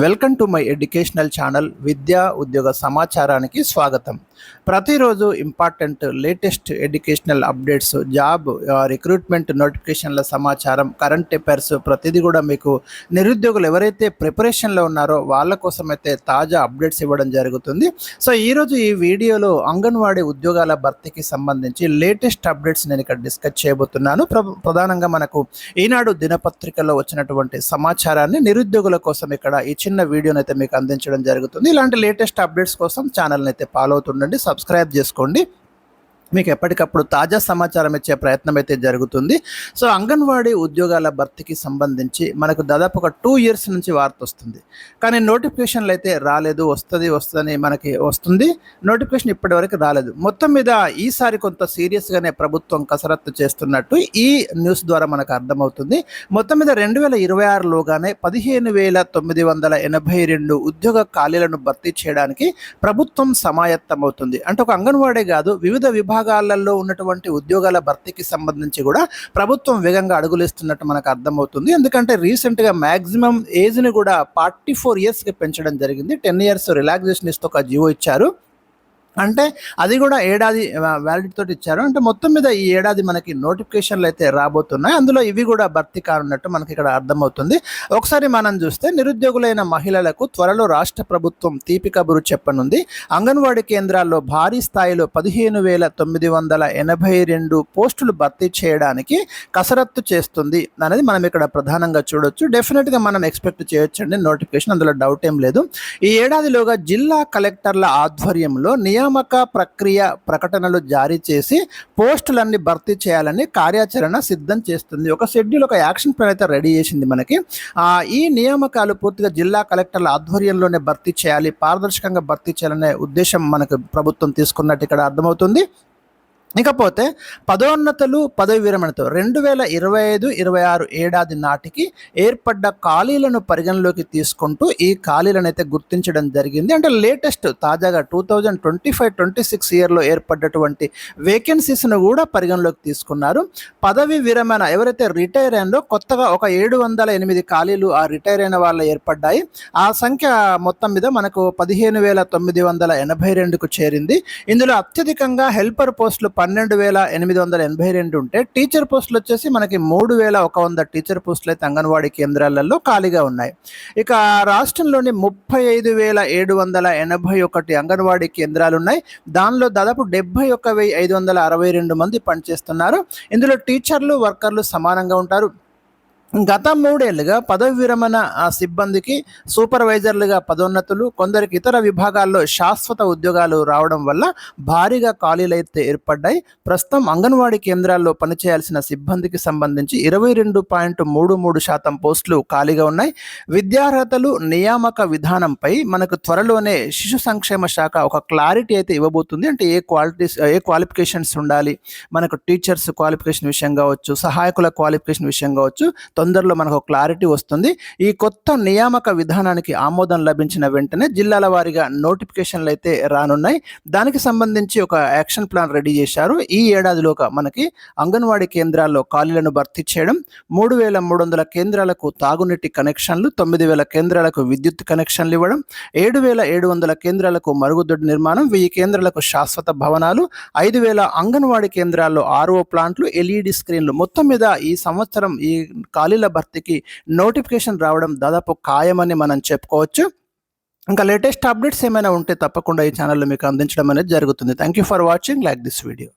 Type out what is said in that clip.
Welcome to my educational channel విద్యా ఉద్యోగ సమాచారానికి స్వాగతం. ప్రతిరోజు important latest educational updates, job recruitment నోటిఫికేషన్ల సమాచారం, కరెంట్ అఫైర్స్ ప్రతిదీ కూడా మీకు నిరుద్యోగులు ఎవరైతే ప్రిపరేషన్లో ఉన్నారో వాళ్ళ కోసం అయితే తాజా అప్డేట్స్ ఇవ్వడం జరుగుతుంది. సో ఈరోజు ఈ వీడియోలో అంగన్వాడీ ఉద్యోగాల భర్తీకి సంబంధించి లేటెస్ట్ అప్డేట్స్ నేను ఇక్కడ డిస్కస్ చేయబోతున్నాను. ప్రధానంగా మనకు ఈనాడు దినపత్రికలో వచ్చినటువంటి సమాచారాన్ని నిరుద్యోగుల కోసం ఇక్కడ ఈ చిన్న వీడియోని అయితే మీకు అందించడం జరుగుతుంది. ఇలాంటి లేటెస్ట్ అప్డేట్స్ కోసం ఛానల్ని అయితే ఫాలో అవుతుండండి, సబ్స్క్రైబ్ చేసుకోండి. మీకు ఎప్పటికప్పుడు తాజా సమాచారం ఇచ్చే ప్రయత్నం అయితే జరుగుతుంది. సో అంగన్వాడీ ఉద్యోగాల భర్తీకి సంబంధించి మనకు దాదాపు ఒక 2 years నుంచి వార్త వస్తుంది, కానీ నోటిఫికేషన్లు అయితే రాలేదు. వస్తుందని మనకి వస్తుంది, నోటిఫికేషన్ ఇప్పటివరకు రాలేదు. మొత్తం మీద ఈసారి కొంత సీరియస్గానే ప్రభుత్వం కసరత్తు చేస్తున్నట్టు ఈ న్యూస్ ద్వారా మనకు అర్థమవుతుంది. మొత్తం మీద 2026లోగానే 15,982 ఉద్యోగ ఖాళీలను భర్తీ చేయడానికి ప్రభుత్వం సమాయత్తమవుతుంది. అంటే ఒక అంగన్వాడీ కాదు, వివిధ విభాగాలలో ఉన్నటువంటి ఉద్యోగాల భర్తీకి సంబంధించి కూడా ప్రభుత్వం వేగంగా అడుగులేస్తున్నట్టు మనకు అర్థమవుతుంది. ఎందుకంటే రీసెంట్గా మ్యాక్సిమం ఏజ్ని కూడా 44 yearsకి పెంచడం జరిగింది. 10 years రిలాక్సేషన్ ఇస్తూ ఒక జీవో ఇచ్చారు. అంటే అది కూడా ఏడాది వ్యాలిడిటీ తోటి ఇచ్చారు. అంటే మొత్తం మీద ఈ ఏడాది మనకి నోటిఫికేషన్లు అయితే రాబోతున్నాయి. అందులో ఇవి కూడా భర్తీ కానున్నట్టు మనకి ఇక్కడ అర్థమవుతుంది. ఒకసారి మనం చూస్తే నిరుద్యోగులైన మహిళలకు త్వరలో రాష్ట్ర ప్రభుత్వం తీపి కబురు చెప్పనుంది. అంగన్వాడీ కేంద్రాల్లో భారీ స్థాయిలో 15,982 పోస్టులు భర్తీ చేయడానికి కసరత్తు చేస్తుంది అనేది మనం ఇక్కడ ప్రధానంగా చూడొచ్చు. డెఫినెట్గా మనం ఎక్స్పెక్ట్ చేయొచ్చండి నోటిఫికేషన్, అందులో డౌట్ ఏం లేదు. ఈ ఏడాదిలోగా జిల్లా కలెక్టర్ల ఆధ్వర్యంలో నియామక ప్రక్రియ ప్రకటనలు జారీ చేసి పోస్టులన్నీ భర్తీ చేయాలని కార్యాచరణ సిద్ధం చేస్తుంది. ఒక షెడ్యూల్, ఒక యాక్షన్ ప్లాన్ అయితే రెడీ చేసింది మనకి. ఈ నియామకాలు పూర్తిగా జిల్లా కలెక్టర్ల ఆధ్వర్యంలోనే భర్తీ చేయాలి, పారదర్శకంగా భర్తీ చేయాలనే ఉద్దేశం మనకు ప్రభుత్వం తీసుకున్నట్టు ఇక్కడ అర్థమవుతుంది. ఇకపోతే పదోన్నతులు, పదవి విరమణతో 2025-26 ఏడాది నాటికి ఏర్పడ్డ ఖాళీలను పరిగణలోకి తీసుకుంటూ ఈ ఖాళీలను అయితే గుర్తించడం జరిగింది. అంటే లేటెస్ట్ తాజాగా 2025-26 ఇయర్లో ఏర్పడ్డటువంటి వేకెన్సీస్ను కూడా పరిగణలోకి తీసుకున్నారు. పదవి విరమణ ఎవరైతే రిటైర్ అయిందో కొత్తగా ఒక 708 ఖాళీలు ఆ రిటైర్ అయిన వాళ్ళు ఏర్పడ్డాయి. ఆ సంఖ్య మొత్తం మీద మనకు 15,982కు చేరింది. ఇందులో అత్యధికంగా హెల్పర్ పోస్టులు 12,882 ఉంటే టీచర్ పోస్టులు వచ్చేసి మనకి 3,100 టీచర్ పోస్టులు అయితే అంగన్వాడీ కేంద్రాలలో ఖాళీగా ఉన్నాయి. ఇక రాష్ట్రంలోని 35,781 అంగన్వాడీ కేంద్రాలు ఉన్నాయి. దానిలో దాదాపు 71,562 మంది పనిచేస్తున్నారు. ఇందులో టీచర్లు, వర్కర్లు సమానంగా ఉంటారు. గత 3 ఏళ్లుగా పదవి విరమణ సిబ్బందికి సూపర్వైజర్లుగా పదోన్నతులు, కొందరికి ఇతర విభాగాల్లో శాశ్వత ఉద్యోగాలు రావడం వల్ల భారీగా ఖాళీలు అయితే ఏర్పడ్డాయి. ప్రస్తుతం అంగన్వాడీ కేంద్రాల్లో పనిచేయాల్సిన సిబ్బందికి సంబంధించి 22.33% పోస్టులు ఖాళీగా ఉన్నాయి. విద్యార్హతలు నియామక విధానంపై మనకు త్వరలోనే శిశు సంక్షేమ శాఖ ఒక క్లారిటీ అయితే ఇవ్వబోతుంది. అంటే ఏ క్వాలిఫికేషన్స్ ఉండాలి, మనకు టీచర్స్ క్వాలిఫికేషన్ విషయం కావచ్చు, సహాయకుల క్వాలిఫికేషన్ విషయం కావచ్చు, తొందరలో మనకు క్లారిటీ వస్తుంది. ఈ కొత్త నియామక విధానానికి ఆమోదం లభించిన వెంటనే జిల్లాల వారీగా నోటిఫికేషన్లు అయితే రానున్నాయి. దానికి సంబంధించి ఒక యాక్షన్ ప్లాన్ రెడీ చేశారు. ఈ ఏడాదిలోగా మనకి అంగన్వాడీ కేంద్రాల్లో ఖాళీలను భర్తీ చేయడం, 3,300 కేంద్రాలకు తాగునీటి కనెక్షన్లు, 9,000 కేంద్రాలకు విద్యుత్ కనెక్షన్లు ఇవ్వడం, 7,700 కేంద్రాలకు మరుగుదొడ్డి నిర్మాణం, 1000 కేంద్రాలకు శాశ్వత భవనాలు, 5,000 అంగన్వాడీ కేంద్రాల్లో RO ప్లాంట్లు, LED స్క్రీన్లు. మొత్తం మీద ఈ సంవత్సరం ఈ ఖాళీల భర్తీకి నోటిఫికేషన్ రావడం దాదాపు ఖాయమని మనం చెప్పుకోవచ్చు. ఇంకా లేటెస్ట్ అప్డేట్స్ ఏమైనా ఉంటే తప్పకుండా ఈ ఛానల్లో మీకు అందించడం అనేది జరుగుతుంది. Thank you for watching. Like this video.